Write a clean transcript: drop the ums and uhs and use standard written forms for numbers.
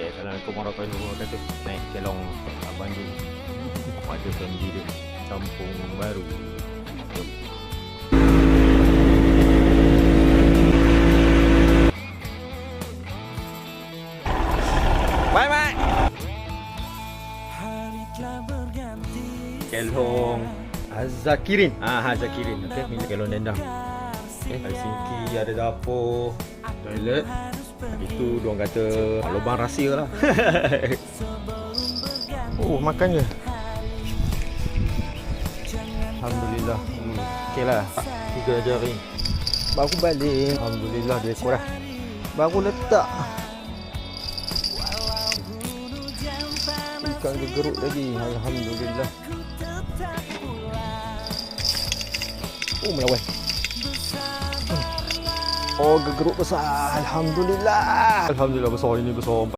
Okay, Assalamualaikum warahmatullahi wabarakatuh. Naik kelong Bandung. Ada family dia Kampung Baru. Jom. Bye bye. Kelong Zakirin. Zakirin. Okey, minta kelong dendang. Okey, ada sinki, ada dapur, toilet. Itu diorang kata lubang rahsia lah. Oh, makan je. Alhamdulillah. Okey lah. 3 jari. Baru balik. Alhamdulillah dia ekor dah. Baru letak. Ikan gegeruk lagi. Alhamdulillah. Oh, melawan. Oh, gegeruk besar. Alhamdulillah. Alhamdulillah besar ini besar.